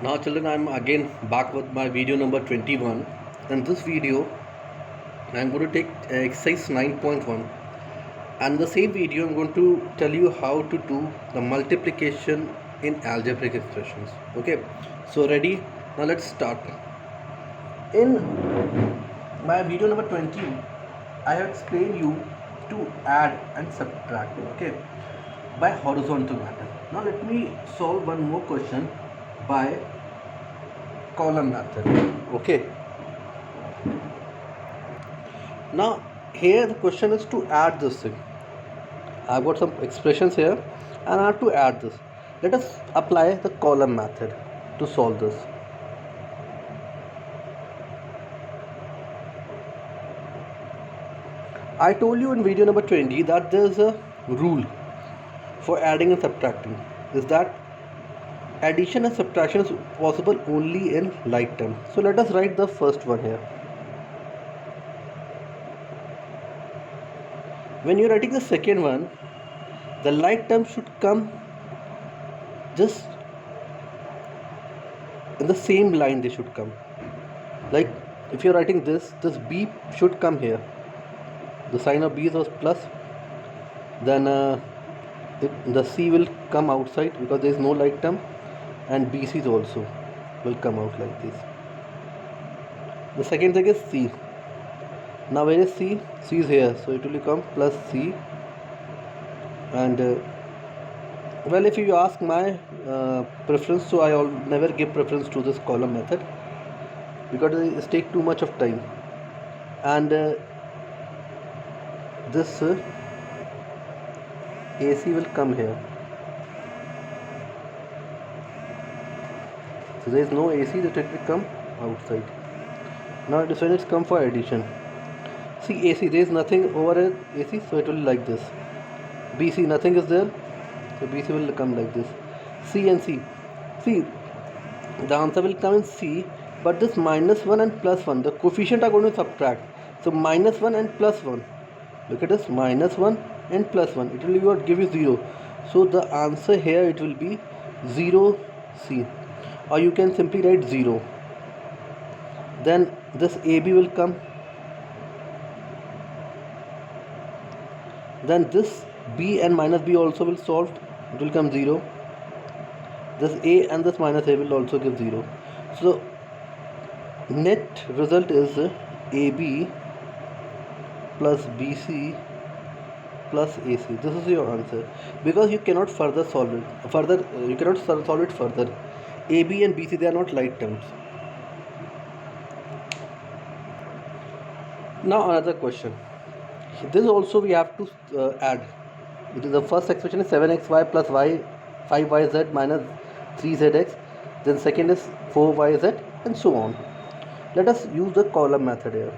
Now children, I'm again back with my video number 21. In this video I'm going to take exercise 9.1, and the same video I'm going to tell you how to do the multiplication in algebraic expressions. Okay, so ready? Now let's start. In my video number 20 I have explained you to add and subtract, okay, by horizontal method. Now let me solve one more question by column method. Okay, now here the question is to add this thing. I've got some expressions here and I have to add this. Let us apply the column method to solve this. I told you in video number 20 that there is a rule for adding and subtracting, is that addition and subtraction is possible only in like term. So let us write the first one here. When you're writing the second one, the like term should come just in the same line. They should come, like if you're writing this B should come here. The sign of B was plus, then the C will come outside because there is no like term, and BC also will come out like this. The second thing is C. Now where is C? C is here, so it will become plus C. And well, if you ask my preference, so I never give preference to this column method because it takes too much of time. And this AC will come here. So there is no AC, that it will come outside. Now it is when it's come for addition. See, AC, there is nothing over here, AC, so it will be like this. BC, nothing is there, so BC will come like this. C and C. See, the answer will come in C, but this minus 1 and plus 1, the coefficient are going to subtract. So minus 1 and plus 1. Look at this, minus 1 and plus 1. It will be what? Give you 0. So the answer here, it will be 0 C. Or you can simply write 0. Then this AB will come. Then this B and minus B also will solve. It will come 0. This A and this minus A will also give 0. So net result is AB plus BC plus AC. This is your answer, because you cannot further solve it. You cannot solve it further. AB and BC, they are not like terms. Now another question. This also we have to add. It is the first expression is 7xy plus y 5yz minus 3zx. Then second is 4yz and so on. Let us use the column method here.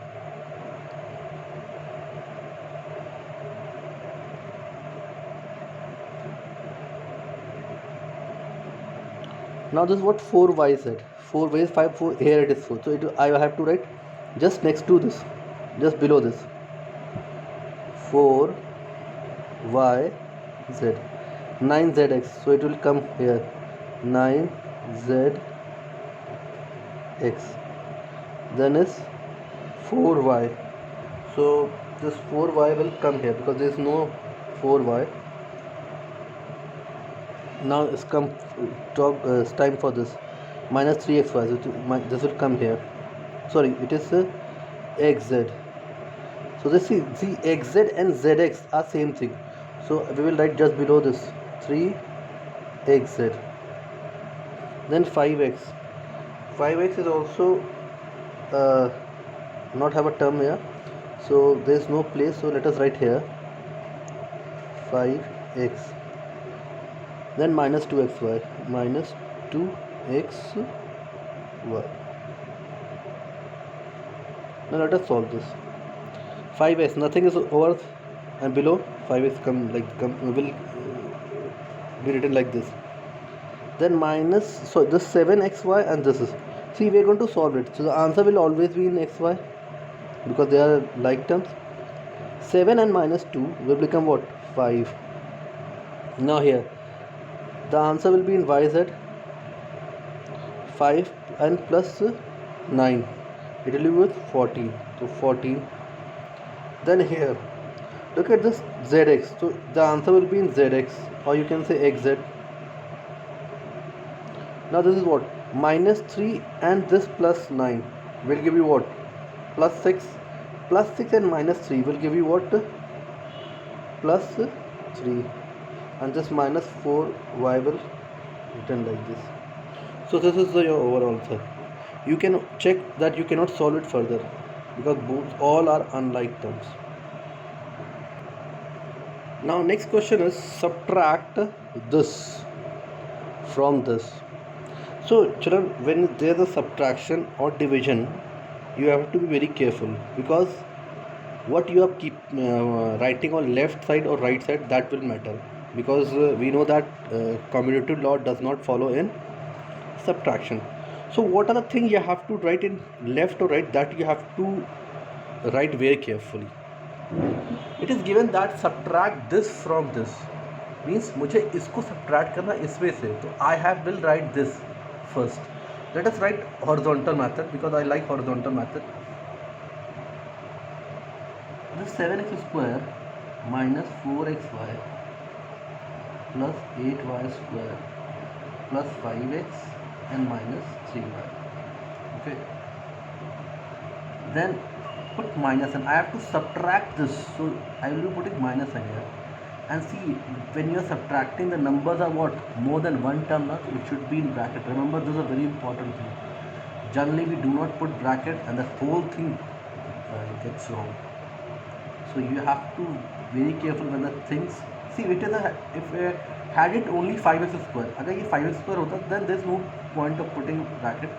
Now this is what 4yz. 4y is 5, 4, here it is 4. So I have to write just next to this, just below this, 4 y z, 9zx, so it will come here 9zx. Then is 4y, so this 4y will come here because there is no 4y. Now it's come it's time for this minus 3xy, so this will come here. Sorry, it is xz. So this is the xz and zx are same thing, so we will write just below this 3xz. Then 5x. 5x is also not have a term here, so there is no place, so let us write here 5x. Then minus 2xy, minus 2xy. Now let us solve this. 5s, nothing is over and below, 5x will be written like this. Then minus, so this 7xy and this is, see, we are going to solve it, so the answer will always be in xy because they are like terms. 7 and minus 2 will become what? 5. Now here the answer will be in yz. 5 and plus 9, it will be with 14. So 14. Then here, look at this zx. So the answer will be in zx, or you can say xz. Now this is what? Minus 3 and this plus 9 will give you what? Plus 6. Plus 6 and minus 3 will give you what? Plus 3. And this minus 4y will written like this. So this is your overall answer. You can check that you cannot solve it further because both all are unlike terms. Now next question is subtract this from this. So children, when there is a subtraction or division, you have to be very careful because what you are writing on left side or right side, that will matter, because we know that commutative law does not follow in subtraction. So what are the things you have to write in left or right, that you have to write very carefully. It is given that subtract this from this means मुझे इसको subtract करना इसमें से, तो I will write this first. Let us write horizontal method because I like horizontal method. This 7x square minus 4xy plus 8y square plus 5x and minus 3y. Okay. Then put minus, and I have to subtract this, so I will be putting minus in here. And see, when you are subtracting, the numbers are what? More than one term, not it should be in bracket. Remember, this is a very important thing. Generally, we do not put bracket, and the whole thing gets wrong. So you have to very careful when the things. See, it is a, if had it only 5x square, अगर ये 5x square होता, then there is no point of putting bracket.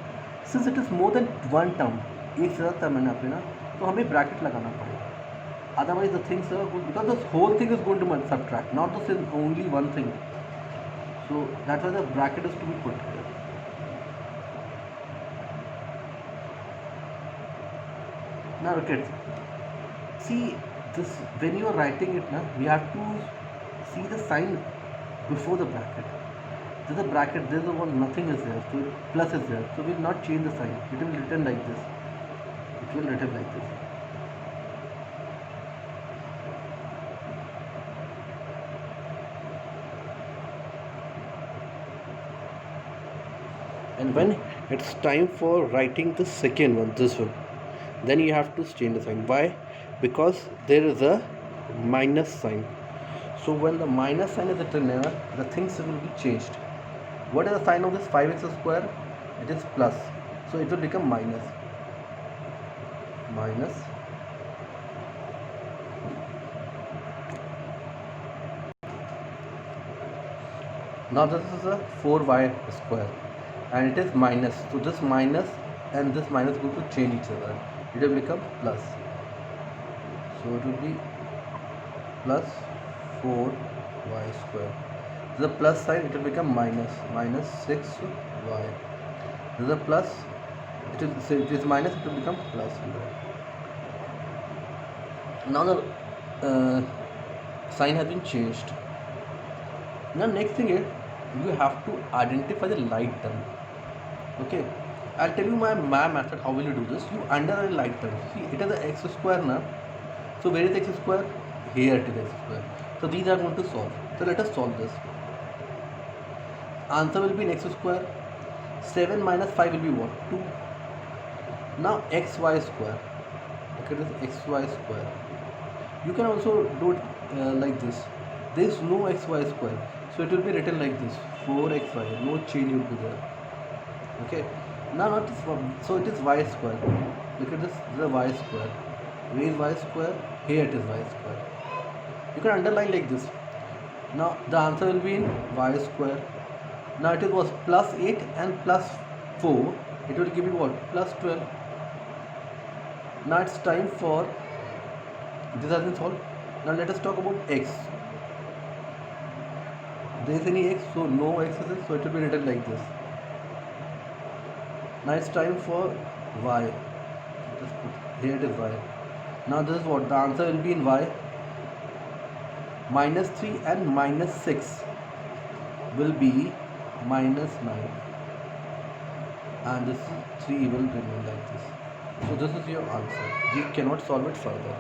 Since it is more than one term, एक से ज़्यादा term है ना पे ना, तो हमें bracket लगाना पड़ेगा. Otherwise the things are good, because the whole thing is going to subtract, not the only one thing. So that's why the bracket is to be put here. Now look at, see this, when you are writing it now, we have to see the sign before the bracket. There's a bracket, there's a one, nothing is there, so plus is there, so we will not change the sign. It will be written like this. It will written like this. And when it's time for writing the second one, this one, then you have to change the sign. Why? Because there is a minus sign. So when the minus sign is written here, the things will be changed. What is the sign of this 5x square? It is plus. So it will become minus. Minus. Now this is a 4y square. And it is minus, so this minus and this minus go to change each other. It will become plus, so it will be plus 4y square. The plus sign, it will become minus 6y. This is a plus, it is minus, it will become plus. Now the sign has been changed. Now next thing is, you have to identify the like term. Okay, I'll tell you my method. How will you do this? You underline like term. See, it is the x square now. So where is x square? Here it is x square. So these are going to solve. So let us solve this. Answer will be in x square. 7 minus 5 will be what? 2. Now xy square. Okay, this is xy square. You can also do it like this. There is no xy square, so it will be written like this: 4xy. No change will be there. Okay. Now not so it is y square. Look at this. This is a y square. Where is y square? Here it is y square. You can underline like this. Now the answer will be in y square. Now it was plus 8 and plus 4. It will give you what? Plus 12. Now it's time for this has been solved. Now let us talk about x. There is any x, so no x is it, so it will be written like this. Now it's time for y. Just put, here it is y. Now this is what? The answer will be in y. Minus 3 and minus 6 will be minus 9. and this 3 will remain like this. So this is your answer. We cannot solve it further.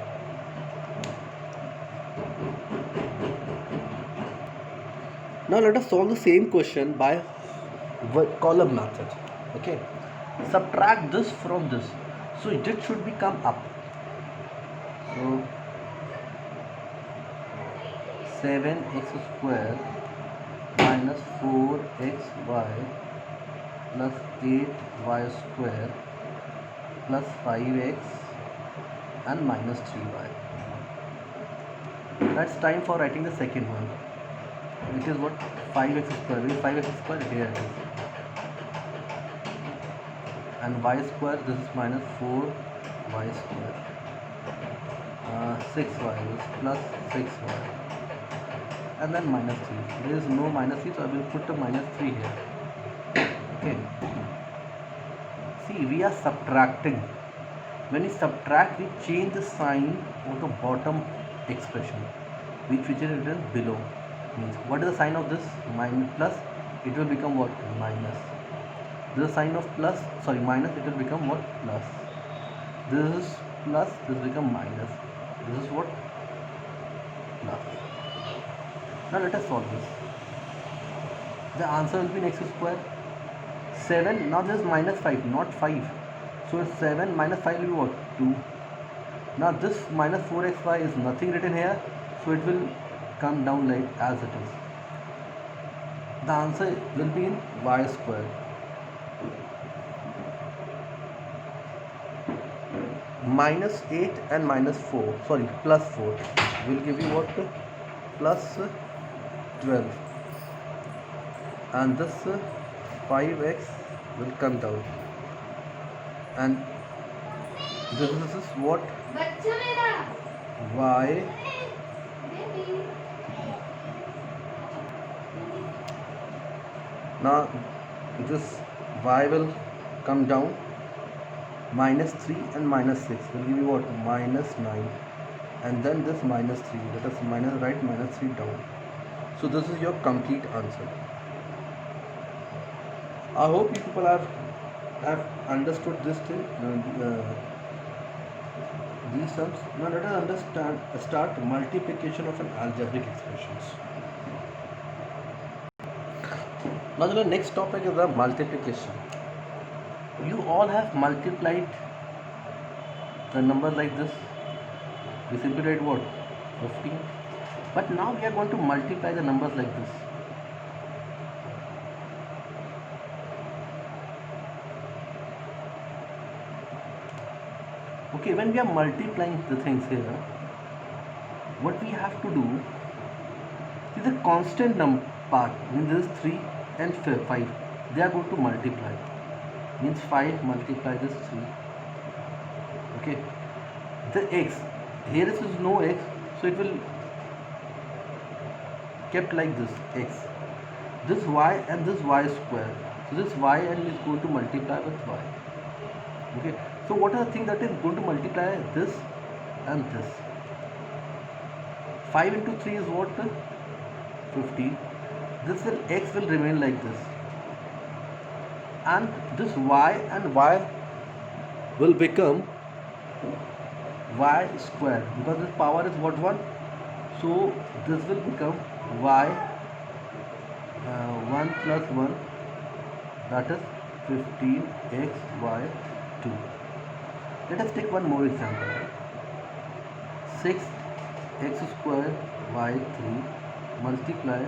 Now let us solve the same question by column method. Okay, subtract this from this, so it should become up. So 7x square minus 4xy plus 8y square plus 5x and minus 3y. That's time for writing the second one. It is what? 5x square. Where is 5x square? Here it is. And y square, this is minus 4y square. 6y is plus 6y. And then minus 3. There is no minus 3, so I will put a minus 3 here. Okay. See, we are subtracting. When we subtract, we change the sign of the bottom expression, which is written below. Means what is the sign of this? Minus plus. It will become what? Minus. This is the sign of plus. Sorry, minus. It will become what? Plus. This is plus. This will become minus. This is what? Plus. Now let us solve this. The answer will be x square. 7. Now this is minus 5, not 5. So 7 minus 5 will be what? 2. Now this minus 4xy is nothing written here, so it will come down like as it is. The answer will be in y square. Minus 8 and minus 4, sorry, plus 4 will give you what? Plus 12. And this 5x will come down. And this is what? Y. Now this y will come down. Minus 3 and minus 6 will give you what? Minus 9. And then this minus 3. Let us minus right minus 3 down. So this is your complete answer. I hope you people have understood this thing. These sums. Now let us start multiplication of an algebraic expressions. Now the next topic is the multiplication. You all have multiplied the number like this. We simply write what? 15. But now we are going to multiply the numbers like this. Okay, when we are multiplying the things here, what we have to do is the constant number part. Means this is 3 and 5. They are going to multiply. Means 5 multiply this 3. Okay. The x. Here is no x, so it will kept like this x. This y and this y square. So this y and is going to multiply with y. Okay. So what are the things that is going to multiply? This and this. 5 into 3 is what? 15. This will x will remain like this. And this y and y will become y square, because this power is what? 1. So this will become y 1 plus 1, that is 15x y 2. Let us take one more example. 6x square y 3 multiply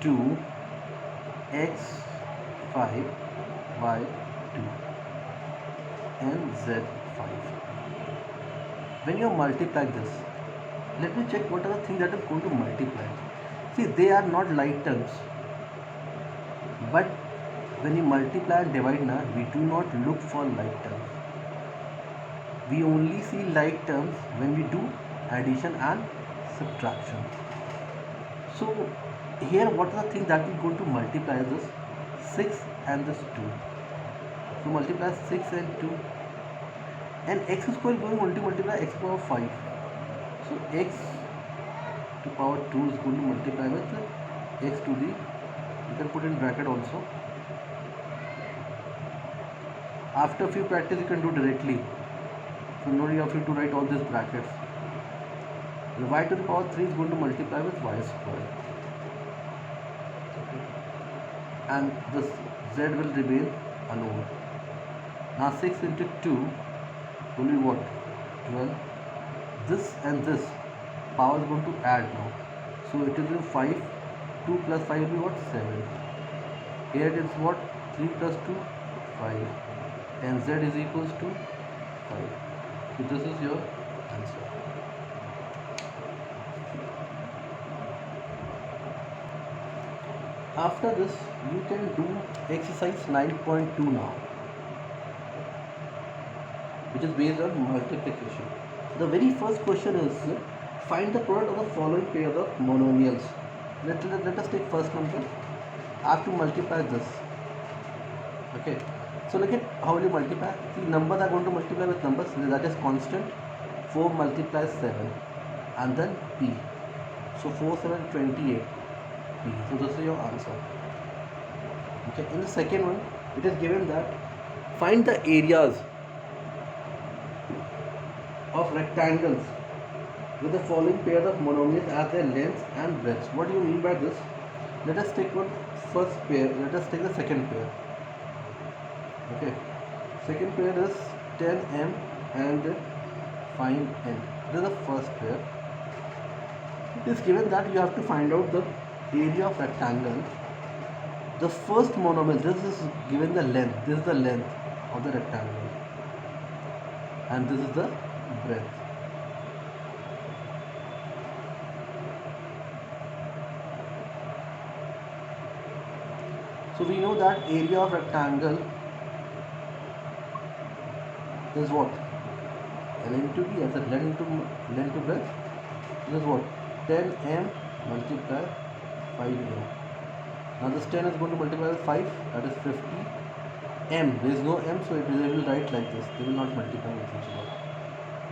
2x 5 y 2 and z 5. When you multiply this, let me check what are the things that is going to multiply. See, they are not like terms, but when you multiply and divide now, we do not look for like terms. We only see like terms when we do addition and subtraction. So here what are the things that we're going to multiply? This 6 and this 2. So multiply 6 and 2, and x square going to multiply x power 5. So x to power 2 is going to multiply with x to the, you can put in bracket also, After few practice you can do directly, so no need of you to write all these brackets. The y to the power 3 is going to multiply with y square, and this z will remain unknown. Now 6 into 2 will be what? 12. This and this power is going to add now, so it will be 5. 2 plus 5 will be what? 7. Here it is what? 3 plus 2, 5, and z is equals to 5. So this is your answer. After this you can do exercise 9.2 now, which is based on multiplication. The very first question is find the product of the following pairs of monomials. Let us take first number. I have to multiply this. Okay, so look at how will you multiply. The numbers are going to multiply with numbers, that is constant. 4 multiplies 7 and then p, so 4 7 28 p. So this is your answer. Okay, in the second one it is given that find the areas of rectangles with the following pairs of monomials as their lengths and breadths. What do you mean by this? Let us take one first pair. Let us take the second pair. Okay, second pair is 10m and find n. This is the first pair. It is given that you have to find out the area of rectangle. The first monomial, this is given the length. This is the length of the rectangle, and this is the breadth. So we know that area of rectangle is what? L into B as a length to breadth. This is what? 10m multiply 5m. Now this 10 is going to multiply with 5, that is 50. M, there is no m, so they will write like this. They will not multiply with each other.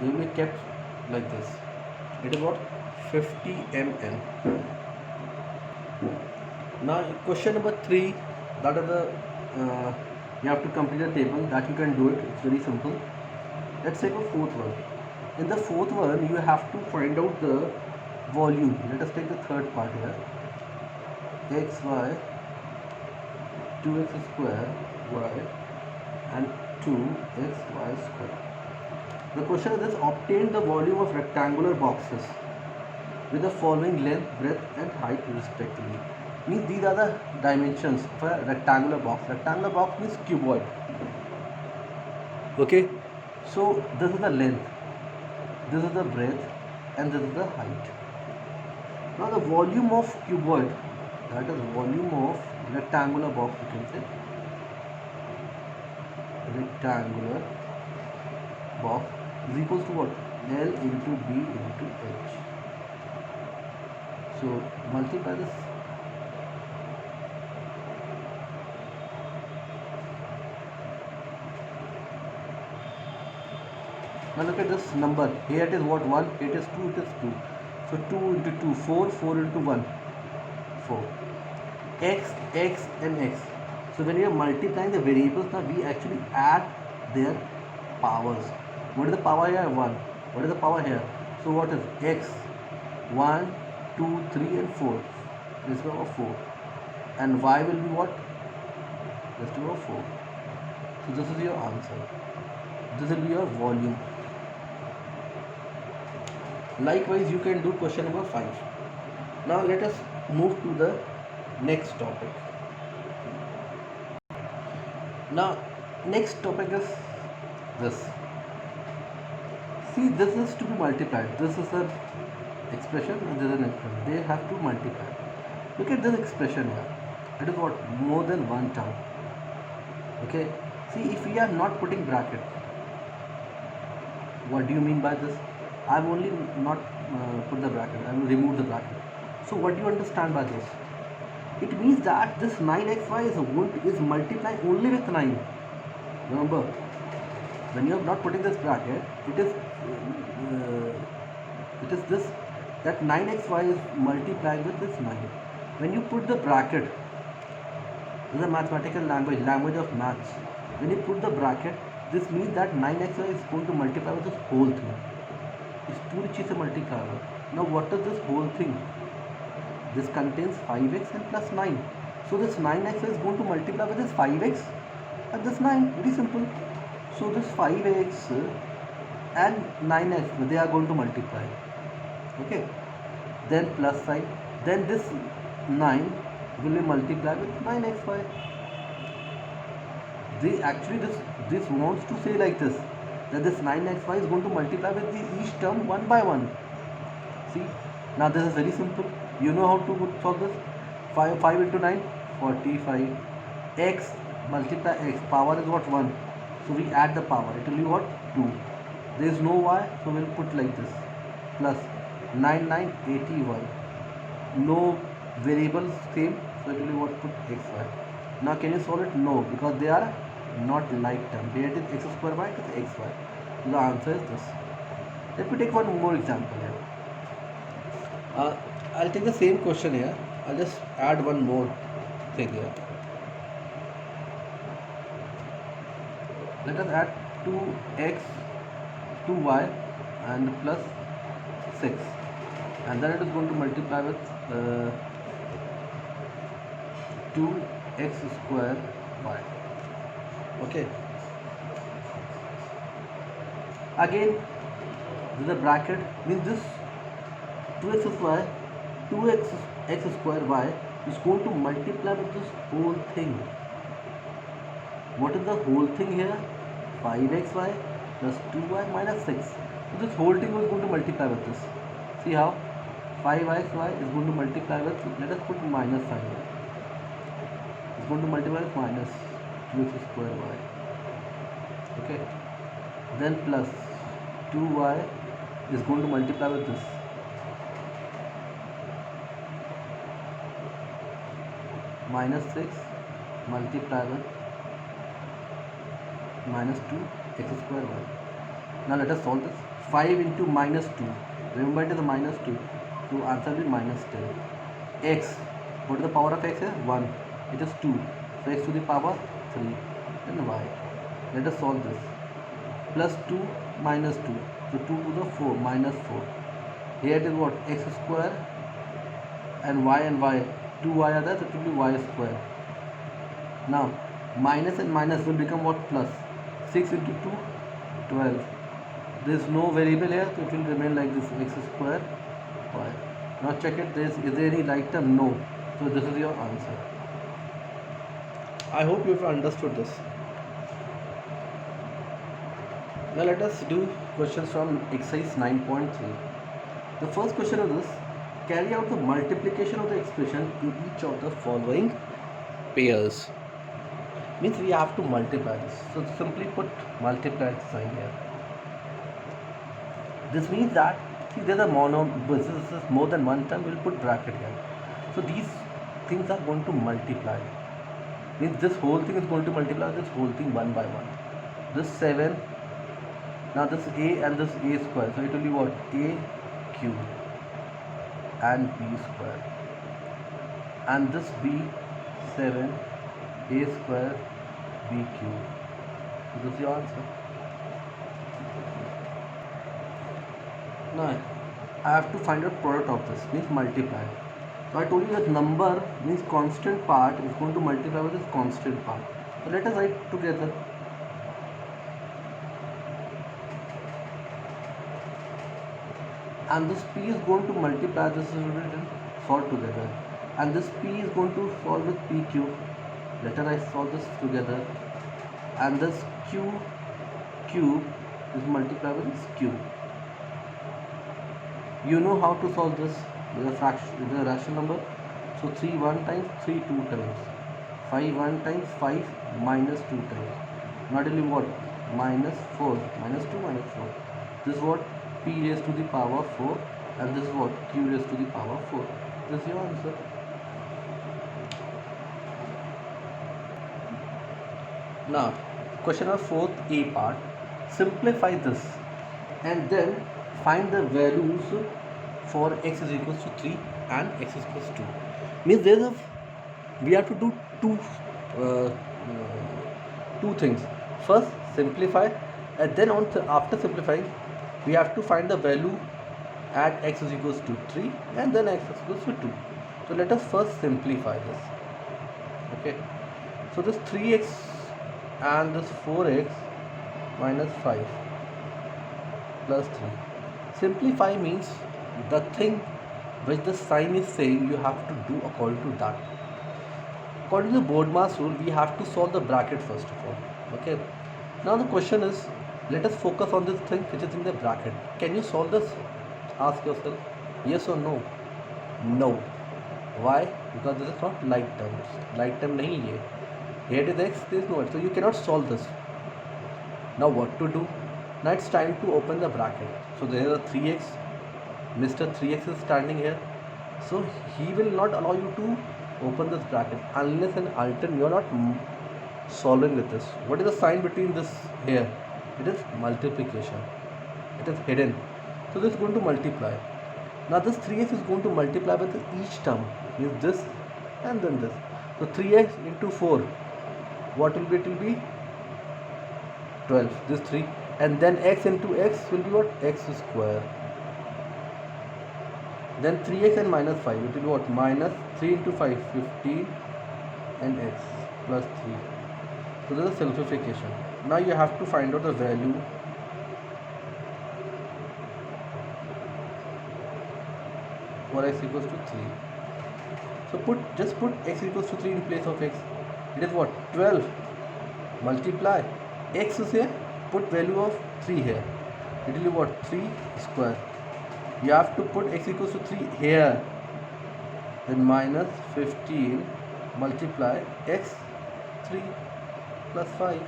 They will be kept like this. It is what? 50 mn. Now question number 3, that is the you have to complete a table. That you can do it. It's very simple. Let's take a fourth one. In the fourth one, you have to find out the volume. Let us take the third part here. Xy 2x square y and 2xy square. The question is this: obtain the volume of rectangular boxes with the following length, breadth and height respectively. Means these are the dimensions for a rectangular box. Rectangular box means cuboid. Okay, so this is the length, this is the breadth and this is the height. Now the volume of cuboid, that is volume of rectangular box, you can say rectangular box is equals to what? L into B into H. So multiply this. Now look at this number. Here it is what? 1. It is 2. It is 2. So 2 into 2, 4. 4 into 1, 4. X, X and X. So when we are multiplying the variables, now we actually add their powers. What is the power here? 1. What is the power here? So what is X? 1, 2, 3 and 4. This is power 4. And Y will be what? This is power 4. So this is your answer. This will be your volume. Likewise, you can do question number 5. Now let us move to the next topic. Now next topic is this. See, this is to be multiplied. This is an expression and this is an expression. They have to multiply. Look at this expression here. It is what? More than one term. Okay. See, if we are not putting bracket, what do you mean by this? I have only not put the bracket. I will remove the bracket. So what do you understand by this? It means that this 9xy is multiplied only with 9. Remember, when you are not putting this bracket, it is this, that 9xy is multiplied with this 9. When you put the bracket, this is a mathematical language of maths. When you put the bracket, this means that 9xy is going to multiply with this whole thing. इस पूरी चीज़ से multiply होगा. Now what is this whole thing? This contains 5x and plus 9. So this 9x is going to multiply with this 5x and this 9. Very simple. So this 5x and 9x, they are going to multiply. Okay. Then plus sign. Then this 9 will be multiplied with 9xy. They actually this wants to say like this, that this 9xy is going to multiply with the each term one by one. See, now this is very simple. You know how to solve this. 5 into 9, 45. X multiply x, power is what? 1. So we add the power, it will be what? 2. There is no y, so we'll put like this. Plus 9, 9, 81. No variables same, so it will be what? Put xy. Now can you solve it? No, because they are not like term. Here it is x square y, it is xy. So the answer is this. Let me take one more example here. I'll take the same question here. I'll just add one more thing here. Let us add 2x, 2y and plus 6, and then it is going to multiply with 2x square y. Okay. Again, this is a bracket, means this 2x square, 2x square y is going to multiply with this whole thing. What is the whole thing here? 5xy plus 2y minus 6. So this whole thing is going to multiply with this. See how? 5xy is going to multiply with, let us put minus sign here. It's going to multiply with minus 2x square y. Okay. Then plus 2y is going to multiply with this. Minus 6 multiply with minus 2x square y. Now let us solve this. 5 into minus 2. Remember it is a minus 2. So answer will be minus 10. X. What is the power of x here? 1. It is 2. So x to the power 3. And y. Let us solve this. Plus 2 minus 2. So 2 to the 4 minus 4. Here it is what? X square and y. 2y are there, so it will be y square. Now minus and minus will become what? Plus. 6 into 2, 12. There is no variable here, so it will remain like this, x square y. Now check it, is there any like term? No. So this is your answer. I hope you have understood this. Now let us do questions from exercise 9.3. The first question is this: carry out the multiplication of the expression in each of the following pairs. Means we have to multiply this. So simply put multiply sign here. This means that, see, there's a this is more than one term, we'll put bracket here. So these things are going to multiply. Means this whole thing is going to multiply this whole thing one by one. This 7, now this a and this a square. So it will be what? A cube and b square. And this b 7 a square b cube. So this is your answer. Now I have to find a product of this, means multiply. So I told you that number means constant part is going to multiply with this constant part. So let us write together. And this p is going to multiply, this is written, solve together. And this p is going to solve with p cube. Later I solve this together. And this q cube is multiplied with this cube. You know how to solve this with a fraction, with a rational number. So 3 1 times, 3 2 times, 5 1 times, 5 minus 2 times. Not only what? Minus 4, minus 2 minus 4. This is what? P raised to the power 4, and this is what? Q raised to the power 4. This is your answer. Now, question of fourth A part. Simplify this and then find the values for x is equals to 3 and x is equals to 2. Means we have to do two things. First, simplify, and then after simplifying, we have to find the value at x is equals to 3 and then x is equals to 2. So let us first simplify this. Okay, so this 3x and this 4x minus 5 plus 3. Simplify means the thing which the sign is saying you have to do according to that. According to the BODMAS rule, we have to solve the bracket first of all. Okay. Now the question is, let us focus on this thing which is in the bracket. Can you solve this? Ask yourself, yes or no? No. Why? Because this is not like terms. Like term nahi hai. Here it is x, there is no x. So you cannot solve this. Now what to do? Now it's time to open the bracket. So there is a 3x. Mr. 3x is standing here. So he will not allow you to open this bracket unless and until you are not solving with this. What is the sign between this here? It is multiplication. It is hidden. So this is going to multiply. Now this 3x is going to multiply with each term. Means this and then this. So 3x into 4. What will be? It will be 12. This 3. And then x into x will be what? X square. Then 3x and minus 5. It will be what? Minus 3 into 5. 15 and x plus 3. So this is simplification. Now you have to find out the value for x equals to 3. So just put x equals to 3 in place of x. It is what? 12. Multiply. X is here. Put value of 3 here. It will be what? 3 square. You have to put x equals to 3 here. Then minus 15 multiply x 3 plus 5.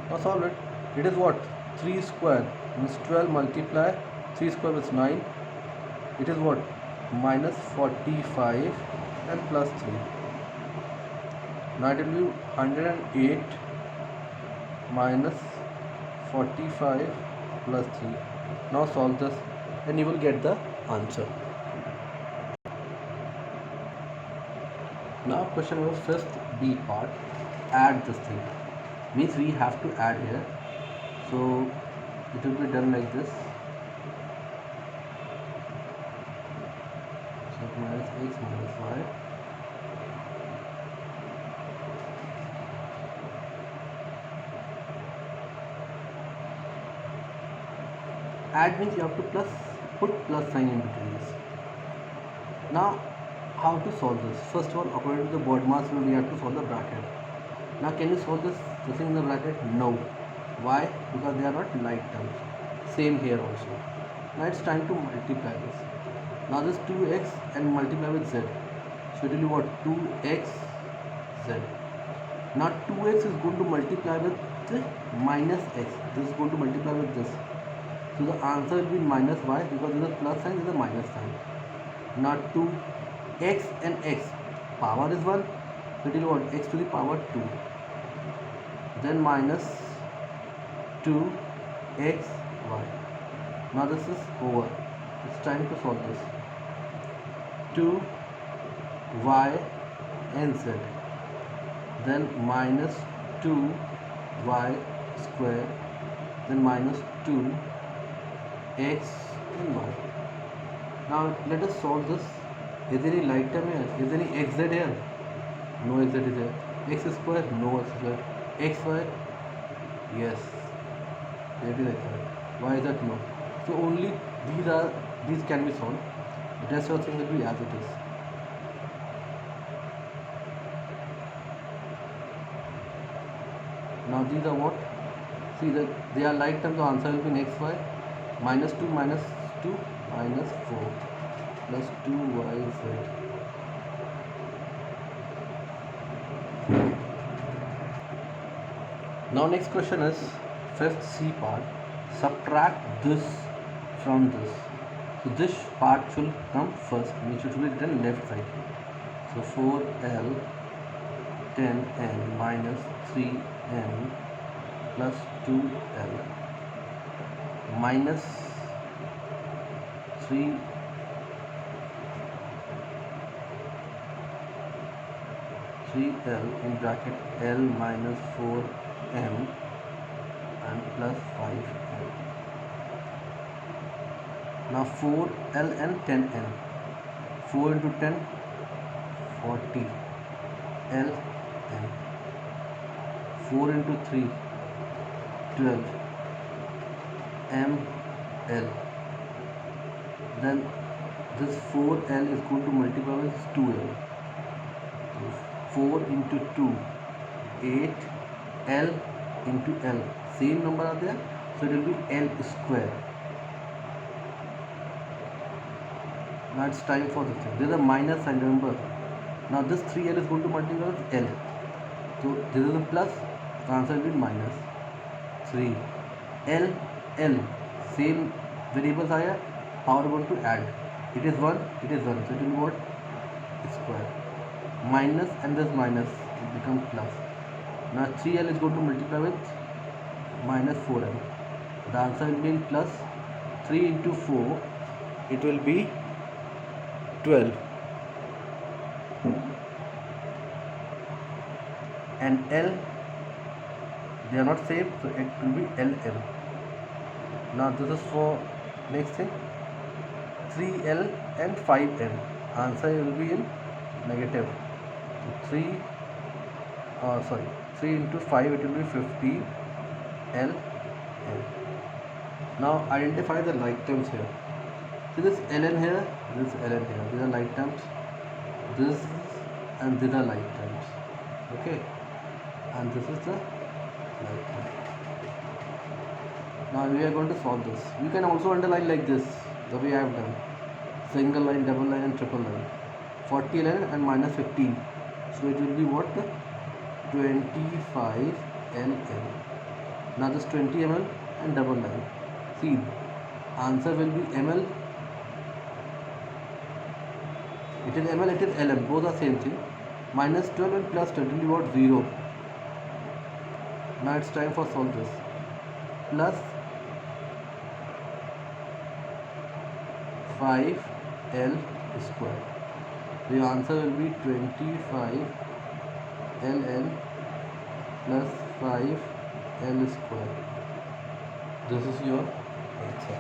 Now solve it. It is what? 3 square means 12 multiply 3 square is 9. It is what? Minus 45 and plus 3. Now it will be 108 minus 45 plus 3. Now solve this and you will get the answer. Now question number 5th B part. Add this thing. Means we have to add here. So it will be done like this. So minus x minus y. Add means you have to put plus sign in between this. Now how to solve this? First of all, according to the BODMAS rule, we have to solve the bracket. Now can you solve this thing in the bracket? No. Why? Because they are not like terms. Same here also. Now it's time to multiply this. Now this 2x and multiply with z. So it will be what? 2x z. Now 2x is going to multiply with minus x. This is going to multiply with this. So the answer will be minus y because this is a plus sign, this is a minus sign. Now 2x and x. Power is 1. So it will be what? X to the power 2. Then minus 2xy. Now this is over. It's time to solve this. 2y and z. Then minus 2y square. Then minus 2x and y. Now let us solve this. Is there any like term here? Is there any xz here? No xz is here. X square? No x square. Xy? Yes. There is xy. Why is that no? So only these can be solved. The rest of the thing will be as it is. Now these are what? See that they are like terms. The answer will be xy. Minus 2 minus 2 minus 4 plus 2yz. Now next question is 5th C part. Subtract this from this. So this part should come first, which should be written left side. So 4l 10n minus 3n plus 2l minus 3 3l in bracket l minus 4 m and plus 5m. Now 4l and 10n. 4 into 10, 40 l n. 4 into 3, 12 m l. Then this 4l is going to multiply with 2l. So 4 into 2, 8 l into l. Same number are there, so it will be l square. Now it's time for this thing. There is a minus sign, remember. Now this 3l is going to multiply with l. So this is a plus, the answer will be minus 3. L, L, same variables are here. How are we going to add? It is 1, it is 1. So it will be what? Square. Minus and this minus, it becomes plus. Now 3l is going to multiply with minus 4l. The answer will be in plus. 3 into 4, it will be 12. And L, they are not same, so it will be LM. Now this is for next thing, 3L and 5M. Answer will be in negative. So 3 into 5, it will be 15 L M. Now identify the like terms here. So this ln here, this ln here, these are like terms. This and these are like terms. Okay, and this is the like term. Now we are going to solve this. You can also underline like this, the way I have done. Single line, double line and triple line. 40 ln and minus 15. So it will be what? 25 ln. Now this 20 ml and double line. See, answer will be ml. It is ml, it is lm. Both are same thing. Minus 12 and plus 12 will be what? 0. Now it's time for solve this. Plus 5l square. The answer will be 25 ln plus 5l square. This is your answer.